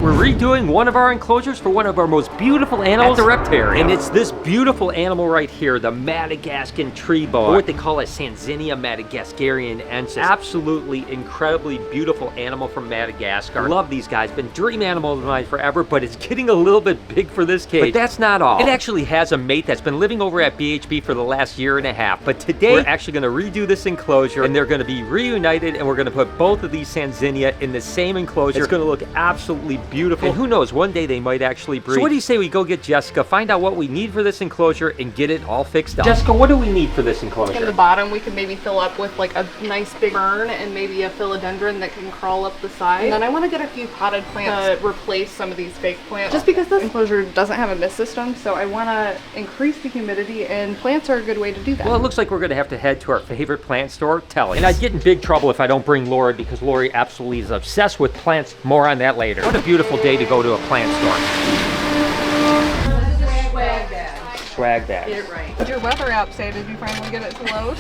We're redoing one of our enclosures for one of our most beautiful animals at the Reptarium. And it's this beautiful animal right here, the Madagascan tree boa, or what they call a Sanzinia madagascariensis. Absolutely incredibly beautiful animal from Madagascar. Love these guys, been dream animal of mine forever, but it's getting a little bit big for this cage. But that's not all. It actually has a mate that's been living over at BHB for the last year and a half. But today, we're actually gonna redo this enclosure, and they're gonna be reunited, and we're gonna put both of these Sanzinia in the same enclosure. It's gonna look absolutely beautiful. And who knows, one day they might actually breed. So what do you say we go get Jessica, find out what we need for this enclosure, and get it all fixed up? Jessica, what do we need for this enclosure? In the bottom, we could maybe fill up with like a nice big fern and maybe a philodendron that can crawl up the side. And then I want to get a few potted plants to replace some of these fake plants. Just because this enclosure doesn't have a mist system, so I want to increase the humidity, and plants are a good way to do that. Well, it looks like we're going to have to head to our favorite plant store, Telly's. And I'd get in big trouble if I don't bring Lori, because Lori absolutely is obsessed with plants. More on that later. What a beautiful day to go to a plant store. Swag bag. Get it right. Did your weather app say, did you finally get it to load?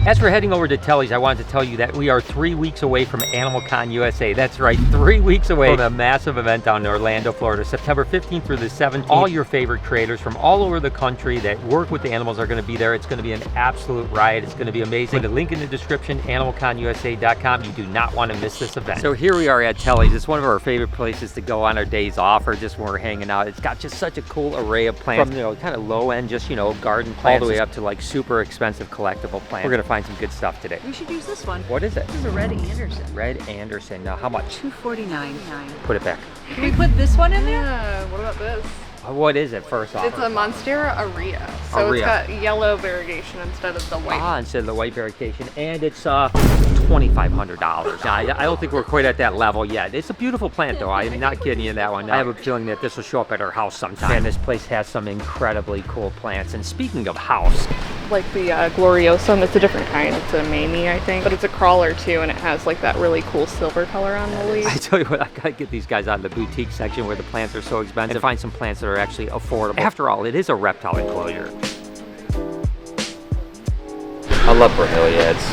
As we're heading over to Telly's, I wanted to tell you that we are 3 weeks away from AnimalCon USA. That's right, 3 weeks away from a massive event down in Orlando, Florida, September 15th through the 17th. All your favorite creators from all over the country that work with the animals are going to be there. It's going to be an absolute riot. It's going to be amazing. The link in the description, animalconusa.com. You do not want to miss this event. So here we are at Telly's. It's one of our favorite places to go on our days off or just when we're hanging out. It's got just such a cool array of plants. From, kind of low end, just, garden plants, all the way up to like super expensive collectible plants. We're gonna find some good stuff today. We should use this one. What is it? This is a Red Anderson. Red Anderson. Now, how much? $249.9. Put it back. Can we put this one in there? Yeah, what about this? What is it, first off? It's a Monstera aurea. So it's got yellow variegation instead of the white. Ah, instead of the white variegation. And it's $2,500. Now, I don't think we're quite at that level yet. It's a beautiful plant, though. I am not kidding you that one. I have a feeling that this will show up at our house sometime. And this place has some incredibly cool plants. And speaking of house, like the Gloriosum, it's a different kind. It's a Mamie, I think. But it's a crawler, too, and it has like that really cool silver color on the leaves. I tell you what, I gotta get these guys out of the boutique section where the plants are so expensive and find some plants that are actually affordable. After all, it is a reptile enclosure. I love bromeliads.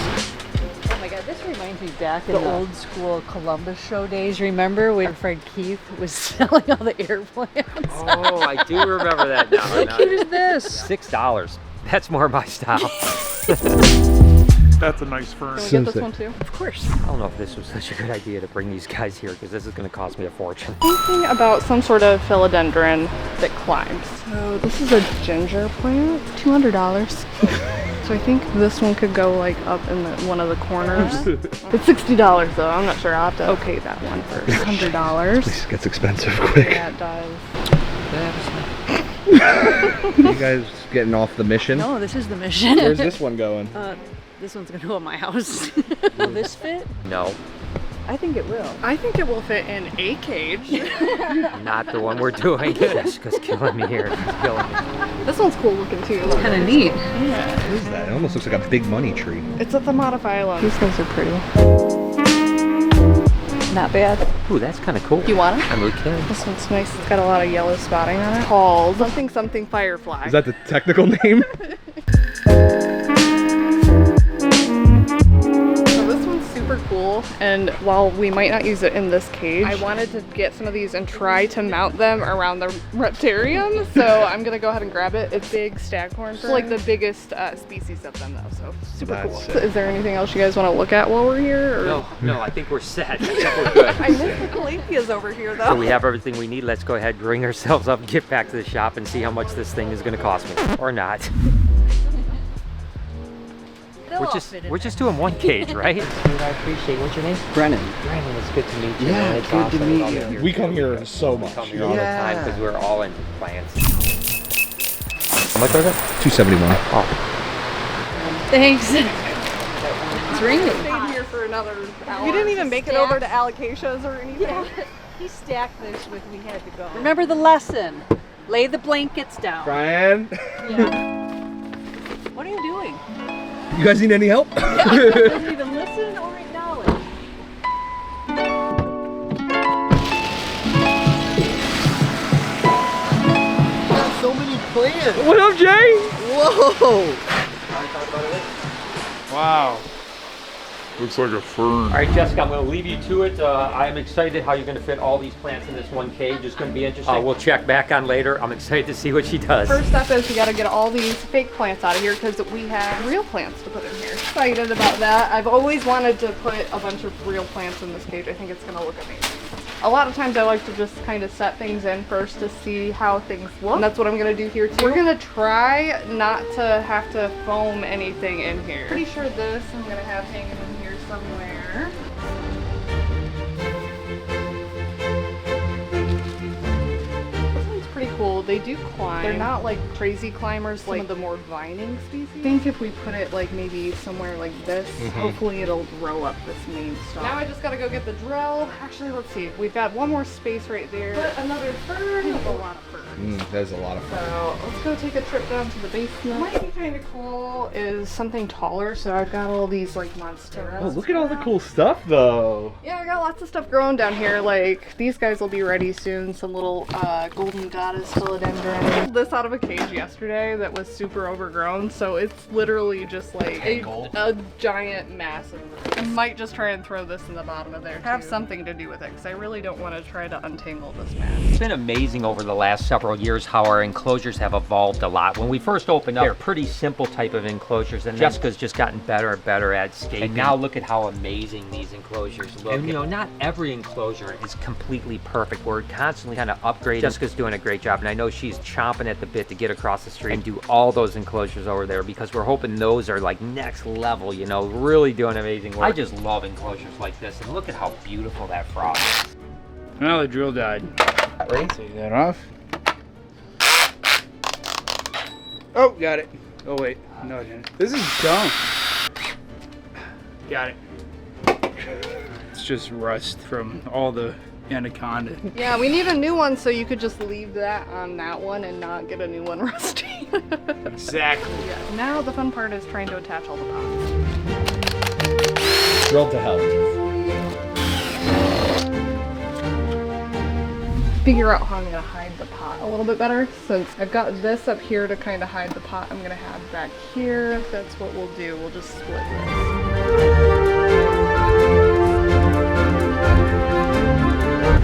Oh my god, this reminds me back in the old school Columbus show days. Remember when Fred Keith was selling all the airplanes? Oh, I do remember that now. How cute is this? $6. That's more my style. That's a nice fern. Can we get this one too? Of course. I don't know if this was such a good idea to bring these guys here, because this is going to cost me a fortune. Thinking about some sort of philodendron that climbs. So this is a ginger plant, $200. So I think this one could go like up in one of the corners. It's $60 though. I'm not sure. I'll have to okay that one first. $100. This gets expensive quick. Yeah, it does. You guys getting off the mission? No, this is the mission. Where's this one going? This one's gonna go in my house. Will this fit? No, I think it will. I think it will fit in a cage. not the one we're doing. Jessica's killing me here. She's killing me. This one's cool looking too. It's kind of neat. Yeah. What is that? It almost looks like a big money tree. It's a Thermatophyllum. These things are pretty. Not bad. Ooh, that's kind of cool. You want it? I'm really kidding. This one's nice. It's got a lot of yellow spotting on it. Called something firefly. Is that the technical name? Super cool, and while we might not use it in this cage, I wanted to get some of these and try to mount them around the Reptarium, so I'm gonna go ahead and grab it. It's big staghorn. It's like the biggest species of them though, so super cool. Sick. Is there anything else you guys want to look at while we're here? Or? No, I think we're set. I think we're good. I missed the calatheas over here though. So we have everything we need. Let's go ahead, bring ourselves up, get back to the shop, and see how much this thing is going to cost me. Or not. We're just doing one cage, right? Dude, I appreciate. What's your name? Brennan. Brennan, it's good to meet you. Yeah, man. it's It's good awesome. to meet Love you. it here. We come here so much. We come here all the time because we're all into plants. How much was it? $271. Oh, Thanks. It's ringing. Stayed here for another hour. You didn't even make it over to Alocasias or anything. Yeah. He stacked this with me. Had to go. Remember the lesson. Lay the blankets down. Brian, Yeah. What are you doing? you guys need any help? Doesn't even listen or acknowledge. So many plants. What up, Jay? Whoa. Wow. Looks like a fern. All right, Jessica, I'm going to leave you to it. I'm excited how you're going to fit all these plants in this one cage. It's going to be interesting. We'll check back on later. I'm excited to see what she does. First step is we got to get all these fake plants out of here because we have real plants to put in here. Excited about that. I've always wanted to put a bunch of real plants in this cage. I think it's going to look amazing. A lot of times I like to just kind of set things in first to see how things look. And that's what I'm going to do here too. We're going to try not to have to foam anything in here. Pretty sure this I'm going to have hanging in here somewhere. This one's pretty cool. They do climb. They're not like crazy climbers like some of the more vining species. I think if we put it like maybe somewhere like this, hopefully it'll grow up this main stalk. Now I just gotta go get the drill. Actually, let's see. We've got one more space right there. Put another fern. A lot of fern. There's a lot of fun. So let's go take a trip down to the basement. What might be kind of cool is something taller. So I've got all these like monsteras. Oh, look at all the cool stuff though. Yeah, I got lots of stuff growing down here. Like these guys will be ready soon. Some little golden goddess philodendron. I pulled this out of a cage yesterday that was super overgrown. So it's literally just like a giant mass of roots. I might just try and throw this in the bottom of there. Have something to do with it because I really don't want to try to untangle this mass. It's been amazing over the last several years how our enclosures have evolved a lot. When we first opened up, they're pretty simple type of enclosures, and Jessica's just gotten better and better at scaping. And now look at how amazing these enclosures look. And you know, not every enclosure is completely perfect. We're constantly kind of upgrading. Jessica's doing a great job, and I know she's chomping at the bit to get across the street and do all those enclosures over there because we're hoping those are like next level, you know, really doing amazing work. I just love enclosures like this, and look at how beautiful that frog is. Now the drill died. Ready? Take that off. Oh, got it. Oh wait, no I didn't. This is dumb. Got it. It's just rust from all the anaconda. Yeah, we need a new one so you could just leave that on that one and not get a new one rusty. Exactly. Yeah. Now the fun part is trying to attach all the pots. Drilled to hell. Figure out how I'm gonna hide the pot a little bit better. Since I've got this up here to kind of hide the pot, I'm gonna have back here. That's what we'll do. We'll just split this.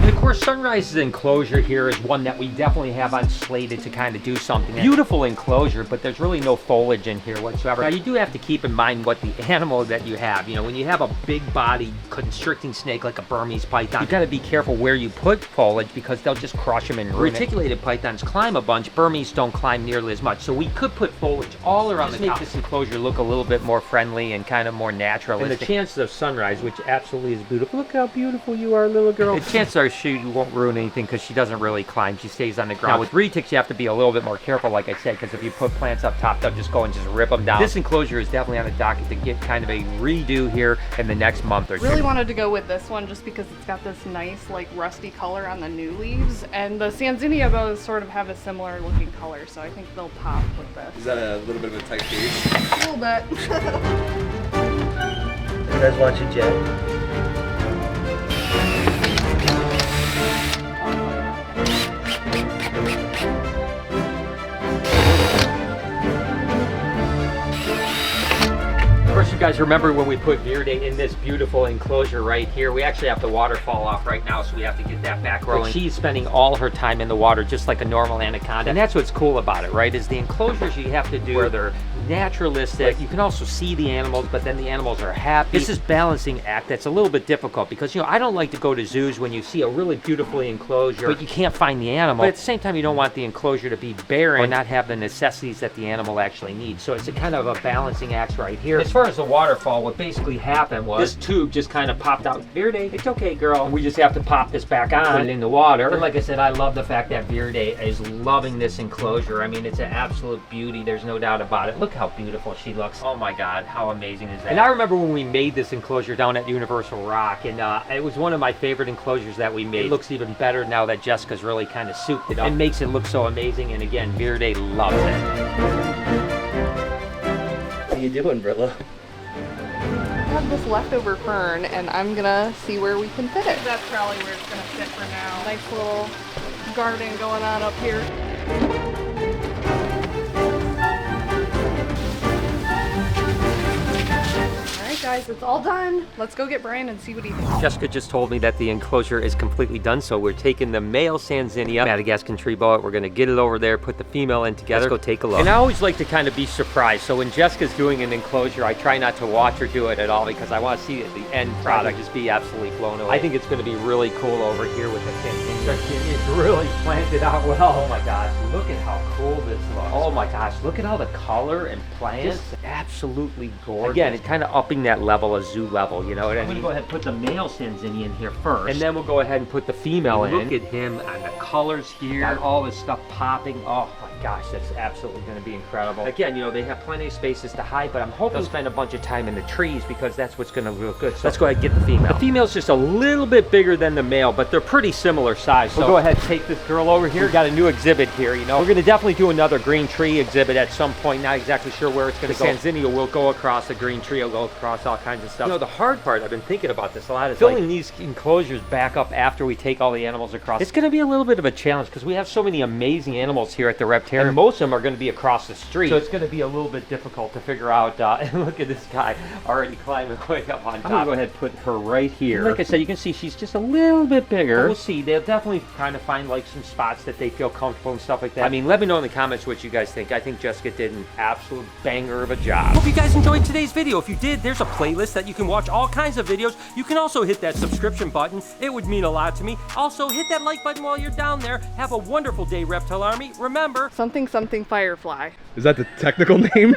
And of course, Sunrise's enclosure here is one that we definitely have on slated to kind of do something. Beautiful enclosure, but there's really no foliage in here whatsoever. Now, you do have to keep in mind what the animal that you have. You know, when you have a big-bodied constricting snake like a Burmese python, you got to be careful where you put foliage because they'll just crush them and ruin it. Reticulated pythons climb a bunch. Burmese don't climb nearly as much, so we could put foliage all around the top. Make this enclosure look a little bit more friendly and kind of more naturalistic. And the chances of Sunrise, which absolutely is beautiful. Look how beautiful you are, little girl. The chances are she won't ruin anything because she doesn't really climb. She stays on the ground. Now with retics, you have to be a little bit more careful, like I said, because if you put plants up top, they'll just go and just rip them down. This enclosure is definitely on the docket to get kind of a redo here in the next month or two. Really wanted to go with this one just because it's got this nice like rusty color on the new leaves, and the Sanzinia bows sort of have a similar looking color, so I think they'll pop with this. Is that a little bit of a tight cage? A little bit. You guys watching Jack? Of course, you guys remember when we put Verde in this beautiful enclosure right here. We actually have the waterfall off right now, so we have to get that back rolling. But she's spending all her time in the water, just like a normal anaconda. And that's what's cool about it, right? Is the enclosures you have to do where they're naturalistic. You can also see the animals, but then the animals are happy. It's this balancing act that's a little bit difficult because, you know, I don't like to go to zoos when you see a really beautifully enclosure, but you can't find the animal. But at the same time, you don't want the enclosure to be barren or not have the necessities that the animal actually needs. So it's a kind of a balancing act right here. As far as the waterfall, what basically happened was this tube just kind of popped out. Verde, it's okay, girl. We just have to pop this back on, put it in the water. And like I said, I love the fact that Verde is loving this enclosure. I mean, it's an absolute beauty. There's no doubt about it. Look how beautiful she looks. Oh my God, how amazing is that? And I remember when we made this enclosure down at Universal Rock, and it was one of my favorite enclosures that we made. It looks even better now that Jessica's really kind of souped it up and makes it look so amazing. And again, Verde loves it. What are you doing, Brilla? I have this leftover fern, and I'm gonna see where we can fit it. That's probably where it's gonna fit for now. Nice little garden going on up here. Alright, right, guys, it's all done. Let's go get Brian and see what he thinks. Jessica just told me that the enclosure is completely done, so we're taking the male Sanzinia Madagascan tree boa. We're gonna get it over there, put the female in together. Let's go take a look. And I always like to kind of be surprised. So when Jessica's doing an enclosure, I try not to watch her do it at all because I want to see the end product just be absolutely blown away. I think it's gonna be really cool over here with the Sanzinia. It's really planted out well. Oh my gosh, look at how cool this looks. Oh my gosh, look at all the color and plants. Just absolutely gorgeous. Again, it's kind of upping that level, a zoo level, you know what I mean? I'm gonna go ahead and put the male Sanzinia in here first. And then we'll go ahead and put the female in. Look at him and the colors here. Got all this stuff popping. Oh my gosh, that's absolutely gonna be incredible. Again, you know, they have plenty of spaces to hide, but I'm hoping they'll spend a bunch of time in the trees because that's what's gonna look good. So let's go ahead and get the female. The female's just a little bit bigger than the male, but they're pretty similar size. So we'll go ahead and take this girl over here. We got a new exhibit here, you know. We're gonna definitely do another green tree exhibit at some point. Not exactly sure where it's gonna go. Sanzinia will go across the green tree, will go across all kinds of stuff. You know, the hard part, I've been thinking about this a lot, is filling these enclosures back up after we take all the animals across. It's gonna be a little bit of a challenge because we have so many amazing animals here at the Reptarium, and most of them are gonna be across the street. So it's gonna be a little bit difficult to figure out, and look at this guy already climbing way up on top. I'm gonna go ahead and put her right here. Like I said, you can see she's just a little bit bigger. But we'll see, they'll definitely kind of find like some spots that they feel comfortable and stuff like that. I mean, let me know in the comments what you guys think. I think Jessica did an absolute banger of a job. Hope you guys enjoyed today's video. If you did, there's a playlist that you can watch all kinds of videos. You can also hit that subscription button. It would mean a lot to me. Also, hit that like button while you're down there. Have a wonderful day, Reptile Army. Remember, Something something firefly. Is that the technical name?